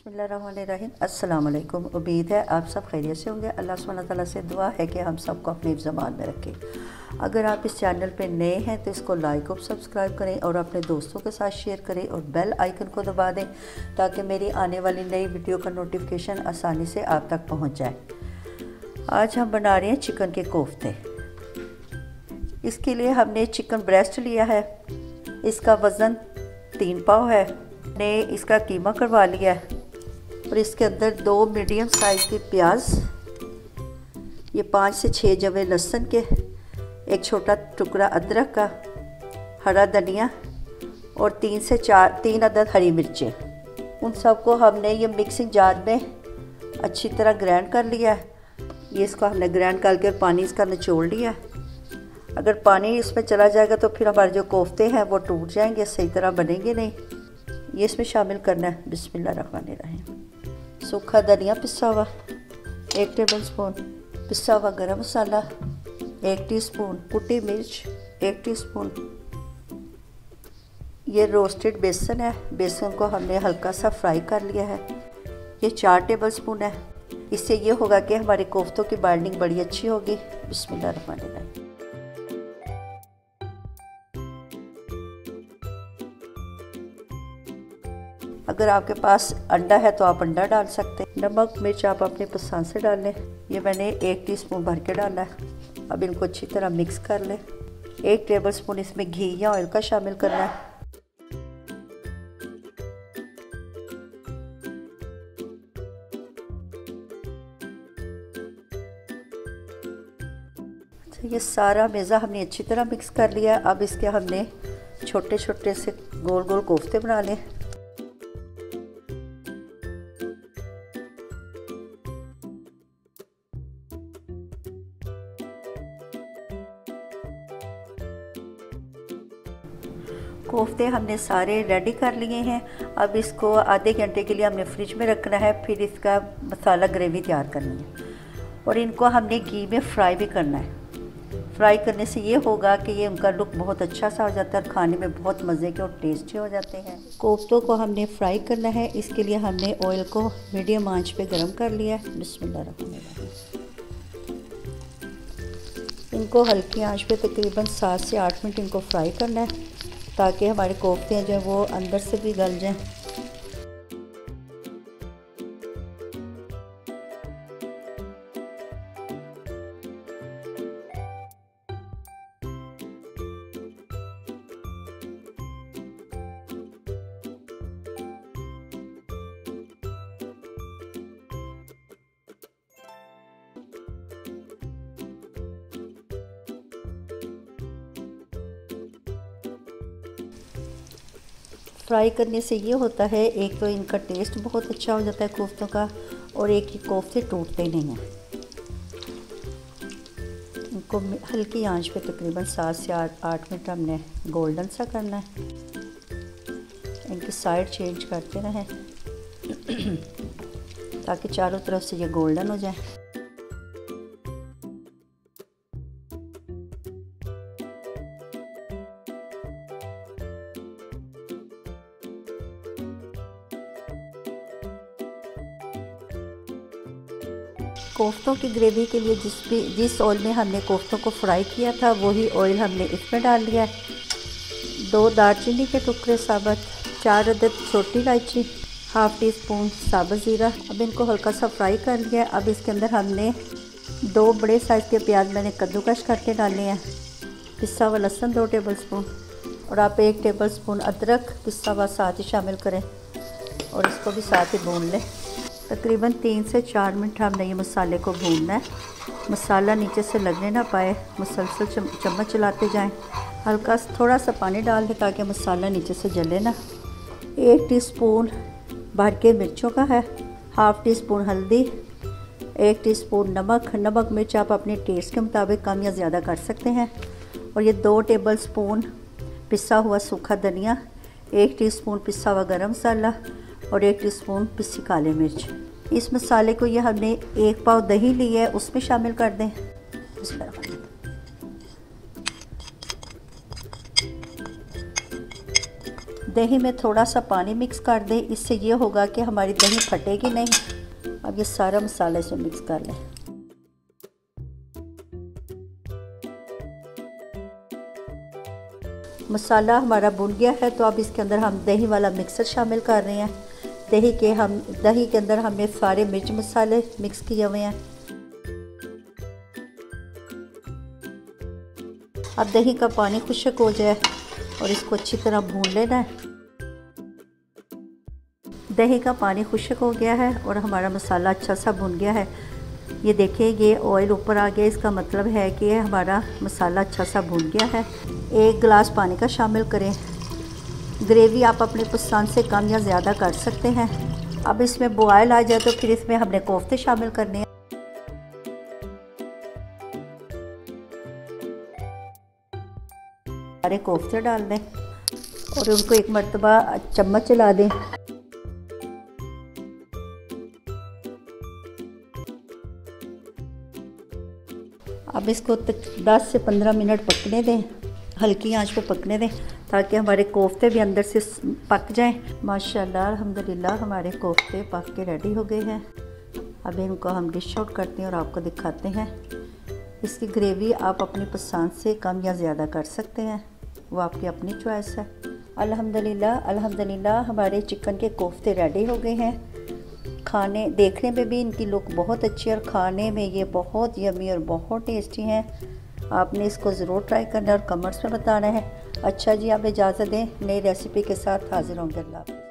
बिस्मिल्लाहिर्रहमानिर्रहीम। अस्सलाम वालेकुम। उम्मीद है आप सब खैरियत से होंगे। अल्लाह सुब्हानहू तआला से दुआ है कि हम सबको अपनी ज़बान में रखें। अगर आप इस चैनल पे नए हैं तो इसको लाइक और सब्सक्राइब करें और अपने दोस्तों के साथ शेयर करें और बेल आइकन को दबा दें ताकि मेरी आने वाली नई वीडियो का नोटिफिकेशन आसानी से आप तक पहुँच जाए। आज हम बना रहे हैं चिकन के कोफ्ते। इसके लिए हमने चिकन ब्रेस्ट लिया है, इसका वज़न 3 पाव है। ने इसका कीमा करवा लिया है और इसके अंदर 2 मीडियम साइज़ के प्याज, ये 5 से 6 जवे लहसुन के, एक छोटा टुकड़ा अदरक का, हरा धनिया और 3 से 3 अदद हरी मिर्चें। उन सबको हमने ये मिक्सिंग जार में अच्छी तरह ग्राइंड कर लिया है। ये इसको हमने ग्राइंड करके पानी इसका निचोड़ लिया है। अगर पानी इसमें चला जाएगा तो फिर हमारे जो कोफ्ते हैं वो टूट जाएंगे, सही तरह बनेंगे नहीं। ये इसमें शामिल करना है। बिस्मिल्लाहिर्रहमानिर्रहीम। सूखा धनिया पिसा हुआ 1 टेबल स्पून, पिसा हुआ गरम मसाला 1 टीस्पून, कुटी मिर्च 1 टीस्पून। ये रोस्टेड बेसन है, बेसन को हमने हल्का सा फ्राई कर लिया है। ये 4 टेबल स्पून है। इससे ये होगा कि हमारे कोफ्तों की बाइंडिंग बड़ी अच्छी होगी। बिस्मिल्लाहिर्रहमानिर्रहीम। अगर आपके पास अंडा है तो आप अंडा डाल सकते हैं। नमक मिर्च आप अपने पसंद से डाल लें। ये मैंने 1 टीस्पून भर के डाला है। अब इनको अच्छी तरह मिक्स कर लें। 1 टेबल स्पून इसमें घी या ऑयल का शामिल करना है। तो ये सारा मेज़ा हमने अच्छी तरह मिक्स कर लिया है। अब इसके हमने छोटे छोटे से गोल गोल कोफ्ते बना लें। कोफ्ते हमने सारे रेडी कर लिए हैं। अब इसको आधे घंटे के लिए हमने फ्रिज में रखना है। फिर इसका मसाला ग्रेवी तैयार करनी है और इनको हमने घी में फ्राई भी करना है। फ्राई करने से ये होगा कि ये उनका लुक बहुत अच्छा सा हो जाता है और खाने में बहुत मज़े के और टेस्टी हो जाते हैं। कोफ्तों को हमने फ्राई करना है। इसके लिए हमने ऑयल को मीडियम आंच पे गरम कर लिया है। बिस्मिल्लाहिर्रहमानिर्रहीम। इनको हल्की आंच पे तकरीबन 7 से 8 मिनट इनको फ्राई करना है ताकि हमारे कोफ्ते जो हैं वो अंदर से भी गल जाएं। फ्राई करने से ये होता है, एक तो इनका टेस्ट बहुत अच्छा हो जाता है कोफ्तों का और एक ये कोफ्ते टूटते नहीं हैं। इनको हल्की आंच पे तकरीबन 7 से 8 मिनट हमने गोल्डन सा करना है। इनकी साइड चेंज करते रहें ताकि चारों तरफ से ये गोल्डन हो जाए। कोफ्तों की ग्रेवी के लिए जिस ऑयल में हमने कोफ्तों को फ्राई किया था वही ऑयल हमने इसमें डाल लिया है। 2 दालचीनी के टुकड़े साबुत, 4 अदद छोटी इलायची, ½ टीस्पून साबुत ज़ीरा। अब इनको हल्का सा फ्राई कर लिया है। अब इसके अंदर हमने 2 बड़े साइज़ के प्याज मैंने कद्दूकश करके डाले हैं। पिसा हुआ लहसुन 2 टेबल स्पून और आप 1 टेबल स्पून अदरक पिसा हुआ साथ ही शामिल करें और इसको भी साथ ही भून लें। तकरीबन 3 से 4 मिनट हमने ये मसाले को भूनना है। मसाला नीचे से लगने ना पाए, मुसलसल चम्मच चलाते जाएं। हल्का थोड़ा सा पानी डाल दें ताकि मसाला नीचे से जले ना। 1 टीस्पून भर के मिर्चों का है, ½ टीस्पून हल्दी, 1 टीस्पून नमक मिर्च आप अपने टेस्ट के मुताबिक कम या ज़्यादा कर सकते हैं। और ये 2 टेबल स्पून पिसा हुआ सूखा धनिया, 1 टीस्पून पिसा हुआ गरम मसाला और 1 टीस्पून पिसी काली मिर्च। इस मसाले को ये हमने 1 पाव दही ली है उसमें शामिल कर दें। दही में थोड़ा सा पानी मिक्स कर दें, इससे ये होगा कि हमारी दही फटेगी नहीं। अब ये सारा मसाला इसमें मिक्स कर लें। मसाला हमारा भुन गया है, तो अब इसके अंदर हम दही वाला मिक्सर शामिल कर रहे हैं। दही के अंदर हमने सारे मिर्च मसाले मिक्स किए हुए हैं। अब दही का पानी खुश्क हो जाए और इसको अच्छी तरह भून लेना है। दही का पानी खुश्क हो गया है और हमारा मसाला अच्छा सा भुन गया है। ये देखिए, ये ऑयल ऊपर आ गया, इसका मतलब है कि हमारा मसाला अच्छा सा भुन गया है। 1 गिलास पानी का शामिल करें। ग्रेवी आप अपनी पसंद से कम या ज़्यादा कर सकते हैं। अब इसमें बॉयल आ जाए तो फिर इसमें हमने कोफ्ते शामिल करने हैं। सारे कोफ्ते डाल दें और उनको एक मरतबा चम्मच चला दें। अब इसको 10 से 15 मिनट पकने दें, हल्की आंच पे पकने दें, ताकि हमारे कोफ्ते भी अंदर से पक जाएं। माशाल्लाह अल्हम्दुलिल्लाह हमारे कोफ्ते पक के रेडी हो गए हैं। अब इनको हम डिश आउट करते हैं और आपको दिखाते हैं। इसकी ग्रेवी आप अपनी पसंद से कम या ज़्यादा कर सकते हैं, वो आपकी अपनी चॉइस है। अल्हम्दुलिल्लाह हमारे चिकन के कोफ्ते रेडी हो गए हैं। खाने देखने में भी इनकी लुक बहुत अच्छी है और खाने में ये बहुत यमी और बहुत टेस्टी हैं। आपने इसको ज़रूर ट्राई करना और कमेंट्स में बताना है। अच्छा जी, आप इजाज़त दें, नई रेसिपी के साथ हाज़िर होंगे। अल्लाह हाफ़िज़।